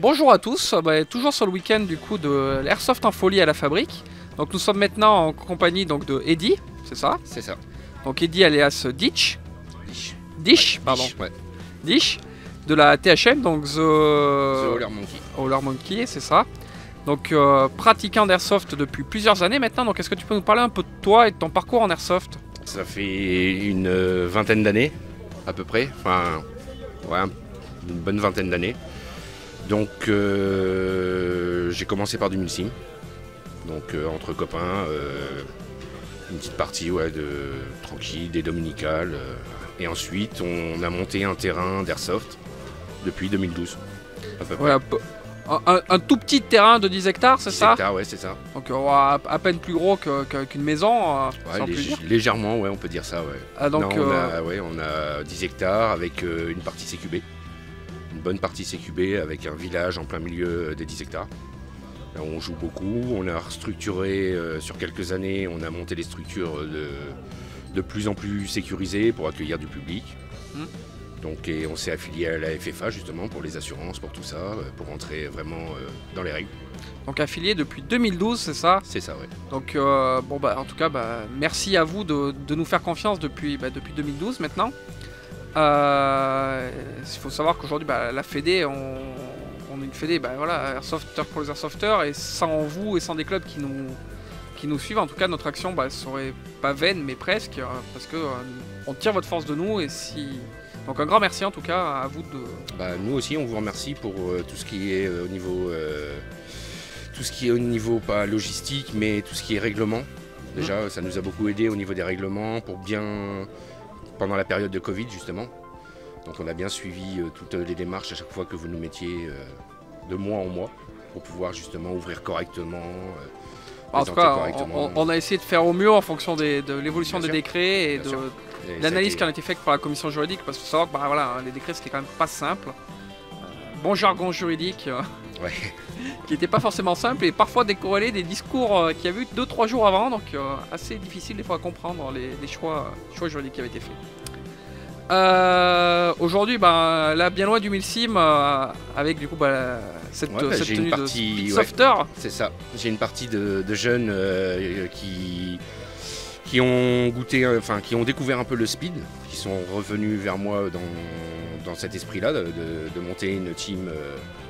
Bonjour à tous, toujours sur le week-end du coup de l'Airsoft en folie à la fabrique. Donc nous sommes maintenant en compagnie donc, de Eddy, c'est ça? C'est ça. Donc Eddy alias Ditch. Dish. Dish, Ouais, pardon. Dish, ouais. Dish, de la THM, donc The The Howler Monkey. Howler Monkey, c'est ça. Donc pratiquant d'Airsoft depuis plusieurs années maintenant, donc est-ce que tu peux nous parler un peu de toi et de ton parcours en Airsoft? Ça fait une vingtaine d'années, à peu près. Enfin, ouais, une bonne vingtaine d'années. Donc, j'ai commencé par du mulsim. Donc, entre copains, une petite partie tranquille, des dominicales. Et ensuite, on a monté un terrain d'Airsoft depuis 2012, à peu près. Ouais, un tout petit terrain de 10 hectares, c'est 10 ça? hectares, ouais, c'est ça. Donc à peine plus gros qu'une maison, si on peut dire. Légèrement, ouais, on peut dire ça, ouais. Ah, donc, Non, on a 10 hectares avec une partie CQB. Une bonne partie CQB avec un village en plein milieu des 10 hectares. Là, on joue beaucoup, on a restructuré sur quelques années, on a monté des structures de plus en plus sécurisées pour accueillir du public. Donc, et on s'est affilié à la FFA justement pour les assurances, pour tout ça, pour rentrer vraiment dans les règles. Donc affilié depuis 2012, c'est ça? C'est ça, ouais. Donc en tout cas, merci à vous de nous faire confiance depuis 2012 maintenant. Il faut savoir qu'aujourd'hui, la Fédé, on est une Fédé, Airsofters pour les Airsofters, et sans vous et sans des clubs qui nous suivent, en tout cas notre action serait pas vaine, mais presque, parce que on tire votre force de nous, et si... Donc un grand merci en tout cas à vous de... Nous aussi, on vous remercie pour tout ce qui est au niveau... tout ce qui est au niveau, pas logistique, mais tout ce qui est règlement. Déjà, ça nous a beaucoup aidé au niveau des règlements pour bien... pendant la période de Covid, justement. Donc on a bien suivi toutes les démarches à chaque fois que vous nous mettiez de mois en mois pour pouvoir justement ouvrir correctement. En tout cas, on a essayé de faire au mieux en fonction de l'évolution des décrets et de l'analyse qui en a été faite par la commission juridique, parce qu'il faut savoir que les décrets c'était quand même pas simple. Bon jargon juridique. Ouais. Qui n'était pas forcément simple et parfois décorrélé des discours qu'il y a eu 2-3 jours avant, donc assez difficile des fois à comprendre les choix juridiques qui avaient été faits. Aujourd'hui, là bien loin du milsim, avec du coup cette tenue de Speedsofter. C'est ça, j'ai une partie de jeunes qui ont goûté, qui ont découvert un peu le speed, qui sont revenus vers moi dans cet esprit-là de monter une team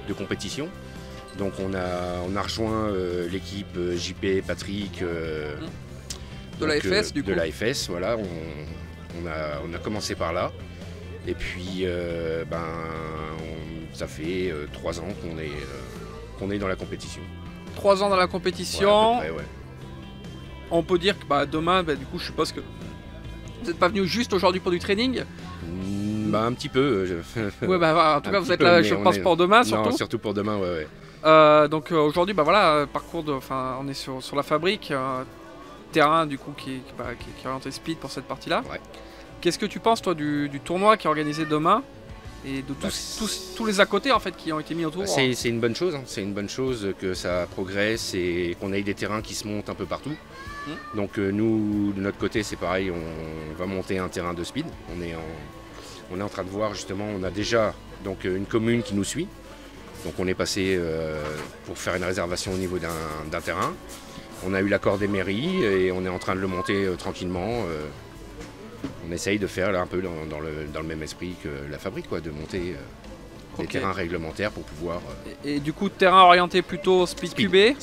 de compétition. Donc on a rejoint l'équipe JP, Patrick de l'AFS du coup. De l'AFS, voilà, on a commencé par là. Et puis ça fait 3 ans qu'on est dans la compétition. 3 ans dans la compétition. Ouais, à peu près, ouais. On peut dire que demain, du coup je suppose que vous n'êtes pas venu juste aujourd'hui pour du training. Un petit peu. Ouais, en tout cas vous êtes là, je pense, pour demain surtout. Non, surtout pour demain, ouais. Donc aujourd'hui, parcours on est sur la fabrique, terrain du coup qui est orienté speed pour cette partie-là. Ouais. Qu'est-ce que tu penses toi du tournoi qui est organisé demain et de tous les à côté en fait qui ont été mis autour? C'est une bonne chose, hein. C'est une bonne chose que ça progresse et qu'on ait des terrains qui se montent un peu partout. Donc nous, de notre côté, c'est pareil, on va monter un terrain de speed. On est en train de voir justement, on a déjà donc une commune qui nous suit. Donc on est passé pour faire une réservation au niveau d'un terrain. On a eu l'accord des mairies et on est en train de le monter tranquillement. On essaye de faire là, un peu dans le même esprit que la fabrique, de monter des terrains réglementaires pour pouvoir... Et du coup, terrain orienté plutôt speed QB?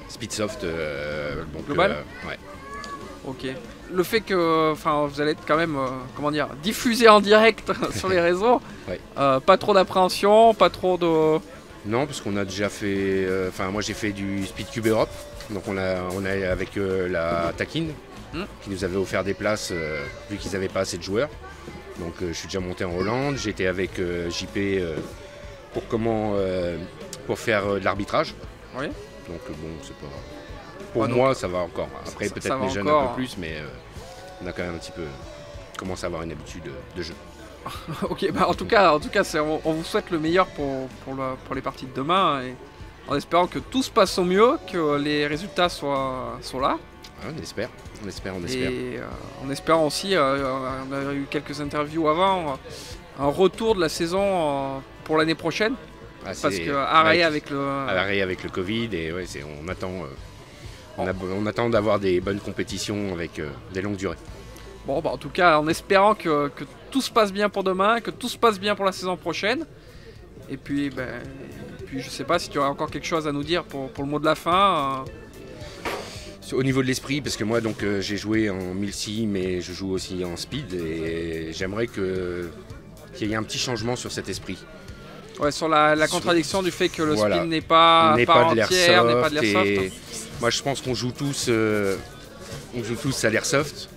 Speedsoft global. Ouais. Ok. Le fait que vous allez être quand même diffusé en direct sur les réseaux, ouais. Pas trop d'appréhension, pas trop de... Non, parce qu'on a déjà fait... moi j'ai fait du SpeedCube Europe, donc on est avec la Takin, qui nous avait offert des places vu qu'ils n'avaient pas assez de joueurs. Donc je suis déjà monté en Hollande, j'étais avec JP pour faire de l'arbitrage. Oui. Donc c'est pas... Pour moi ça va encore. Après peut-être les jeunes un peu plus, mais on a quand même un petit peu commencé à avoir une habitude de jeu. Ok, en tout cas on vous souhaite le meilleur pour les parties de demain, et en espérant que tout se passe au mieux, que les résultats soient là. On espère. Et en espérant aussi, on a eu quelques interviews avant, un retour de la saison pour l'année prochaine. assez Parce que arrêt avec le... arrêt avec le Covid et ouais, on attend d'avoir des bonnes compétitions avec des longues durées. Bon, bah, en tout cas, en espérant que tout se passe bien pour demain, que tout se passe bien pour la saison prochaine. Et puis, je sais pas si tu auras encore quelque chose à nous dire pour le mot de la fin. Au niveau de l'esprit, parce que moi donc j'ai joué en milsim mais je joue aussi en speed et j'aimerais qu'il y ait un petit changement sur cet esprit. Ouais, sur la contradiction du fait que le voilà, speed n'est pas de entière, n'est pas de l'airsoft. Et moi je pense qu'on joue tous à l'airsoft.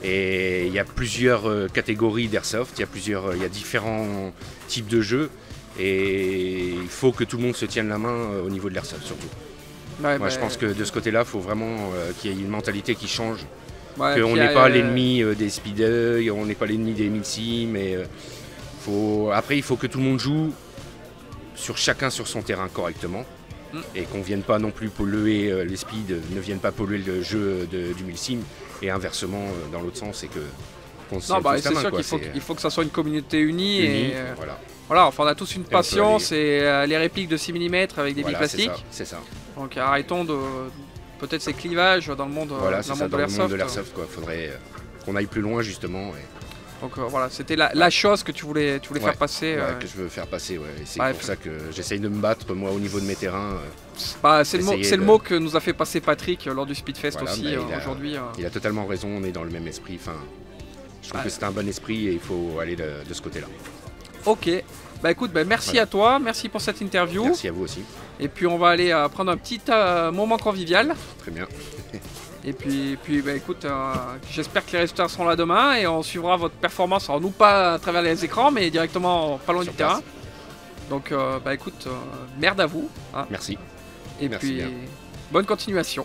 Et il y a plusieurs catégories d'airsoft, il y a différents types de jeux et il faut que tout le monde se tienne la main au niveau de l'airsoft surtout. Ouais, moi je pense que de ce côté-là, il faut vraiment qu'il y ait une mentalité qui change. Ouais, qu'on n'est pas l'ennemi des speeders, on n'est pas l'ennemi des milsim, mais après il faut que tout le monde joue chacun sur son terrain correctement. Et qu'on ne vienne pas non plus polluer les speeds, ne viennent pas polluer le jeu du milsim et inversement dans l'autre sens, c'est qu'on se non, bah, c'est sûr qu'il faut que ça soit une communauté unie et voilà, enfin on a tous une passion, c'est les répliques de 6 mm avec des billes plastiques. C'est ça. Donc arrêtons de peut-être ces clivages dans le monde, dans le monde de l'airsoft. Il faudrait qu'on aille plus loin justement. Donc voilà, c'était la chose que tu voulais faire passer. Que je veux faire passer, ouais. C'est pour ça que j'essaye de me battre, moi, au niveau de mes terrains. C'est le mot que nous a fait passer Patrick lors du Speedfest aussi aujourd'hui. Il a totalement raison, on est dans le même esprit. Enfin, je trouve que c'est un bon esprit et il faut aller de ce côté-là. Ok, bah écoute, merci à toi, merci pour cette interview. Merci à vous aussi. Et puis on va aller prendre un petit moment convivial. Très bien. Et puis écoute, j'espère que les résultats seront là demain et on suivra votre performance, alors nous pas à travers les écrans mais directement pas loin du terrain. Donc écoute, merde à vous. Merci. Et puis bonne continuation.